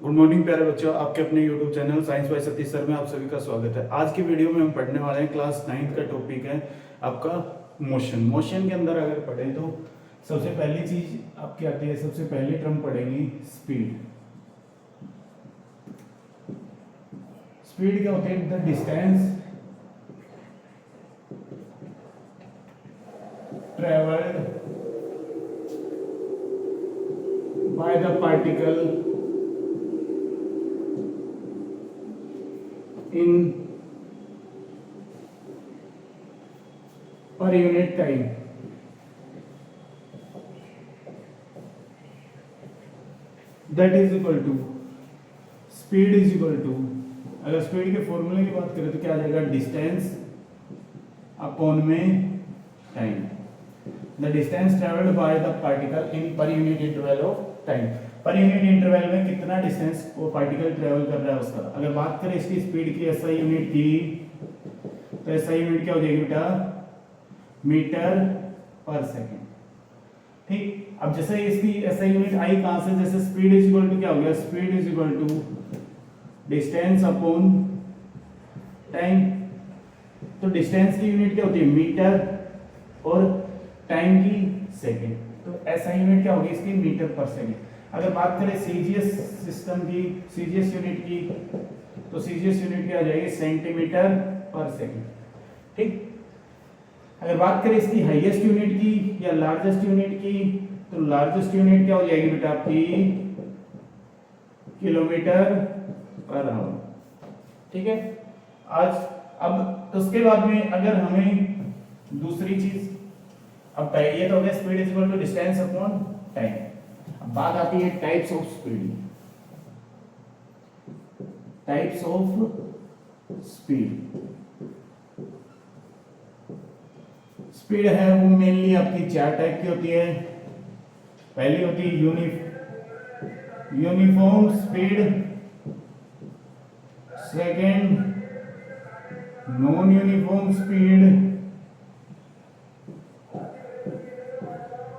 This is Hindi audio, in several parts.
गुड मॉर्निंग प्यारे बच्चों, आपके अपने YouTube channel science by Satish sir में आप सभी का स्वागत है। आज की वीडियो में हम पढ़ने वाले हैं क्लास 9th का टॉपिक है आपका मोशन। मोशन के अंदर अगर पढ़ें तो सबसे पहली चीज आपकी आती है, सबसे पहली टर्म पढ़ेंगी स्पीड। स्पीड क्या होती है? The distance travelled by the particle in per unit time। that is equal to speed is equal to, अगर स्पीड के फॉर्मूले की बात करें तो क्या आ जाएगा? डिस्टेंस अपॉन में time. The distance travelled by the particle in per unit interval of time. Per unit interval में कितना डिस्टेंस वो पार्टिकल ट्रेवल कर रहा है उसका। अगर बात करें इसकी स्पीड की एसआई यूनिट की, तो एसआई यूनिट क्या हो जाएगी बेटा? मीटर पर सेकंड। ठीक, अब जैसे इसकी एसआई यूनिट आई कहां से? जैसे स्पीड इज इक्वल टू क्या हो गया? Speed is equal to distance upon time. तो डिस्टेंस की यूनिट क्या होती है? मीटर, और टाइम की सेकंड। तो एसआई यूनिट क्या होगी इसकी? मीटर पर सेकंड। अगर बात करें सीजीएस सिस्टम की, सीजीएस यूनिट की, तो सीजीएस यूनिट क्या आ जाएगी? सेंटीमीटर पर सेकंड। ठीक, अगर बात करें इसकी हाईएस्ट यूनिट की या लार्जेस्ट यूनिट की, तो लार्जेस्ट यूनिट क्या हो जाएगी बेटा आपकी? Kilometre per hour. ठीक है, आज अब उसके बाद में अगर हमें दूसरी चीज, अब ये तो हो गया speed is equal to distance upon time. अब बात आती है types of speed. Types of speed, speed है वो मेनली आपकी चार टाइप की होती है। पहली होती है uniform speed, second non uniform speed,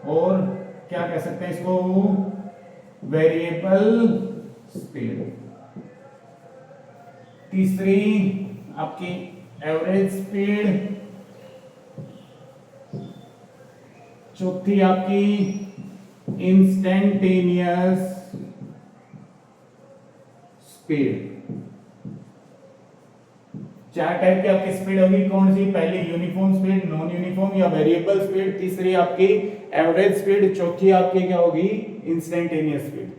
और क्या कह सकते हैं इसको? Variable speed. तीसरी आपकी एवरेज स्पीड, चौथी आपकी इंस्टेंटेनियस स्पीड। चार टाइप की आपकी स्पीड होगी। कौन सी? पहली यूनिफॉर्म स्पीड, नॉन यूनिफॉर्म या वेरिएबल स्पीड, तीसरी आपकी एवरेज स्पीड, चौथी आपकी क्या होगी? Instantaneous speed.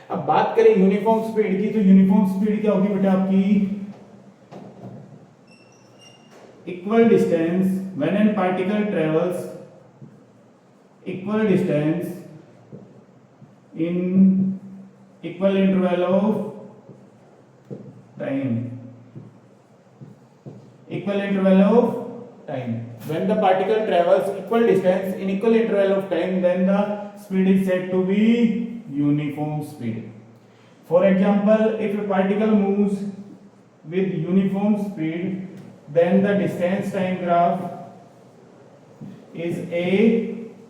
अब बात करें यूनिफॉर्म स्पीड की, तो यूनिफॉर्म स्पीड क्या होगी बेटा आपकी? Equal distance when an particle travels equal distance in equal interval of time, equal interval of time. When the particle travels equal distance in equal interval of time, then the speed is said to be uniform speed. For example, if a particle moves with uniform speed, then the distance time graph is a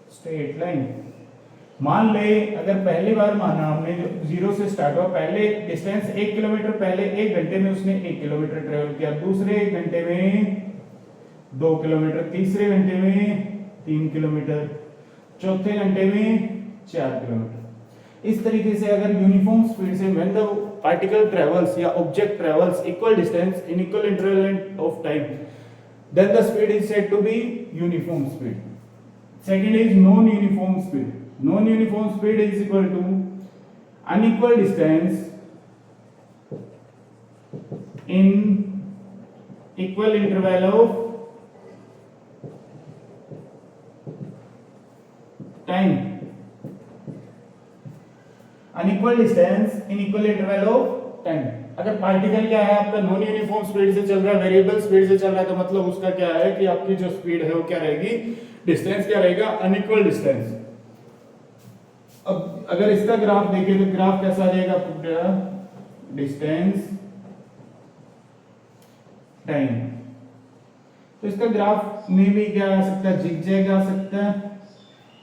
straight line. मान ले अगर पहली बार माना हमने, जो जीरो से स्टार्ट हुआ, पहले डिस्टेंस 1 किलोमीटर, पहले 1 घंटे में उसने 1 किलोमीटर ट्रेवल किया, दूसरे 1 घंटे में 2 किलोमीटर, तीसरे घंटे में 3 किलोमीटर, चौथे घंटे में 4 किलोमीटर। इस तरीके से अगर यूनिफॉर्म स्पीड से व्हेन द पार्टिकल ट्रेवल्स या object travels equal distance in equal interval of time, then the speed is said to be uniform speed. Second is non uniform speed. Non-uniform speed is equal to unequal distance in equal interval of time. Unequal distance in equal interval of time. अगर पार्टिकल क्या है आपका? नॉन यूनिफॉर्म स्पीड से चल रहा है, वेरिएबल स्पीड से चल रहा है, तो मतलब उसका क्या है कि आपकी जो स्पीड है वो क्या रहेगी? डिस्टेंस क्या रहेगा? Unequal distance. अब अगर इसका ग्राफ देखें तो ग्राफ कैसा आ जाएगा आपका? Distance time. तो इसका ग्राफ में भी क्या आ सकता है? जिगजैग आ सकता है।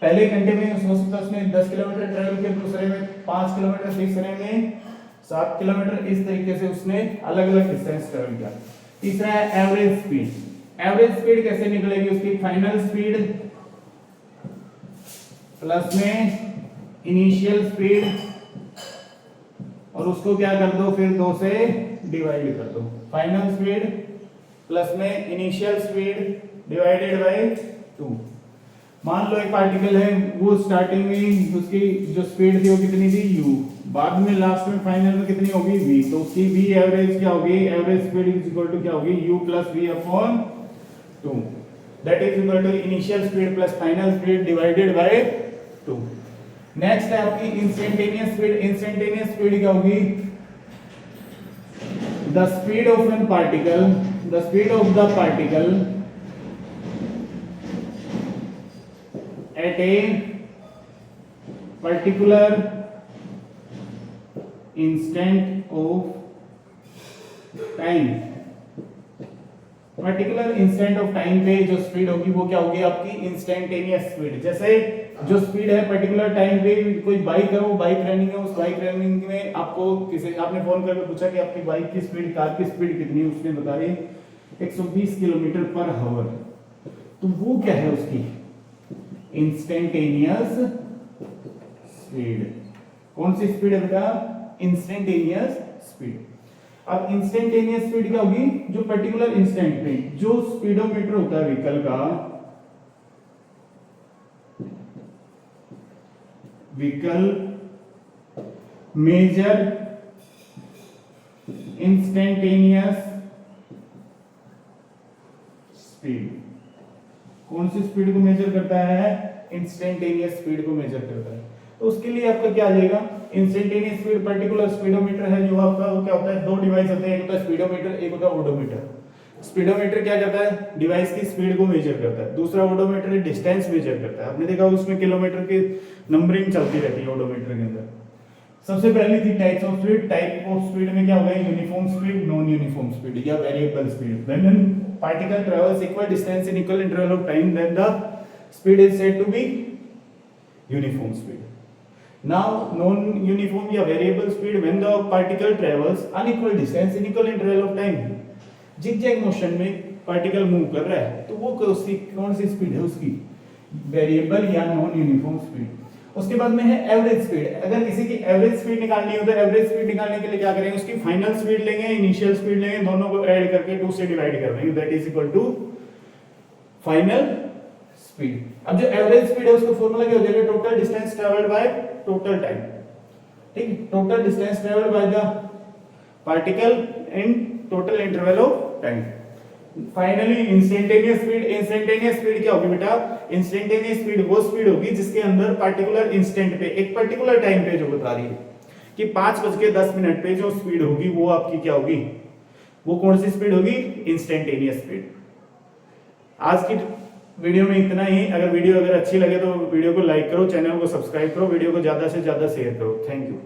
पहले घंटे में हो सकता है उसने 10 किलोमीटर ट्रेवल किया, दूसरे में 5 किलोमीटर, तीसरे में 7 किलोमीटर, इस तरीके से उसने अलग अलग डिस्टेंस ट्रेवल किया। तीसरा है एवरेज स्पीड। एवरेज स्पीड कैसे निकलेगी, उसकी फाइनल स्पीड प्लस में इनिशियल स्पीड, और उसको क्या कर दो फिर 2 से डिवाइड कर दो। फाइनल स्पीड प्लस में इनिशियल स्पीड डिवाइडेड बाय 2। मान लो एक पार्टिकल है, वो स्टार्टिंग में उसकी जो स्पीड थी वो कितनी थी u, बाद में लास्ट में फाइनल में कितनी होगी v, तो उसकी v एवरेज क्या होगी, average speed is equal to क्या होगी u plus v upon 2, that is equal to initial speed plus final speed divided by 2। Next है आपकी इंस्टेंटेनियस स्पीड। इंस्टेंटेनियस स्पीड क्या होगी, the speed of an particle, the speed of the particle at a particular instant of time, particular instant of time पे जो स्पीड होगी वो क्या होगी आपकी इंस्टेंटेनियस स्पीड। जैसे जो स्पीड है पर्टिकुलर टाइम पे, कोई बाइक है, वो बाइक रनिंग है, उस बाइक रनिंग में आपको किसी आपने फोन करके पूछा कि आपकी बाइक की स्पीड, कार की स्पीड कितनी है, उसने बता दी 120 किलोमीटर पर आवर, तो वो क्या है उसकी इंस्टेंटेनियस स्पीड। कौन सी स्पीड है बेटा, इंस्टेंटेनियस स्पीड। अब इंस्टेंटेनियस स्पीड क्या होगी, जो पर्टिकुलर इंस्टेंट पे जो स्पीडोमीटर होता है व्हीकल का, व्हीकल मेजर इंस्टेंटेनियस स्पीड। कौन सी स्पीड को मेजर करता है, इंस्टेंटेनियस स्पीड को मेजर करता है। तो उसके लिए आपका क्या आ जाएगा, इंस्टेंटेनियस स्पीड पर्टिकुलर स्पीडोमीटर है जो आपका, वो क्या होता है, दो डिवाइस होते हैं, एक होता है स्पीडोमीटर, एक होता है ओडोमीटर। स्पीडोमीटर क्या करता है, डिवाइस की स्पीड को मेजर करता है, दूसरा ओडोमीटर डिस्टेंस मेजर करता है। आपने देखा उसमें किलोमीटर की नंबरिंग चलती रहती है ओडोमीटर के अंदर। सबसे पहली थी types of speed. Type of speed में क्या होगा, uniform speed, non uniform speed या variable speed. When an particle travels equal distance in equal interval of time, then the speed is said to be uniform speed. Now non-uniform या variable speed when the particle travels unequal distance in equal interval of time, zigzag motion में particle move कर रहा है, तो वो उसकी कौन सी स्पीड है, उसकी वेरिएबल या नॉन यूनिफॉर्म स्पीड। उसके बाद में है एवरेज स्पीड। अगर किसी की एवरेज स्पीड निकालनी हो तो एवरेज स्पीड निकालने के लिए क्या करेंगे, उसकी फाइनल स्पीड लेंगे, इनिशियल स्पीड लेंगे, दोनों को ऐड करके 2 से डिवाइड कर देंगे, that is equal to final speed. अब जो एवरेज स्पीड है उसका फॉर्मूला क्या हो जाएगा, total distance travelled by total time. ठीक, total distance travelled by the particle in total interval of time. Finally instantaneous speed. Instantaneous speed क्या होगी बेटा, इंस्टेंटेनियस स्पीड वो स्पीड होगी जिसके अंदर पर्टिकुलर इंस्टेंट पे, एक पर्टिकुलर टाइम पे जो बता रही है कि 5:10 पे जो स्पीड होगी वो आपकी क्या होगी, वो कौन सी स्पीड होगी, इंस्टेंटेनियस स्पीड। आज की वीडियो में इतना ही। अगर वीडियो अच्छी लगे तो वीडियो को लाइक करो, चैनल को सब्सक्राइब करो, वीडियो को ज्यादा से ज्यादा शेयर करो। Thank you.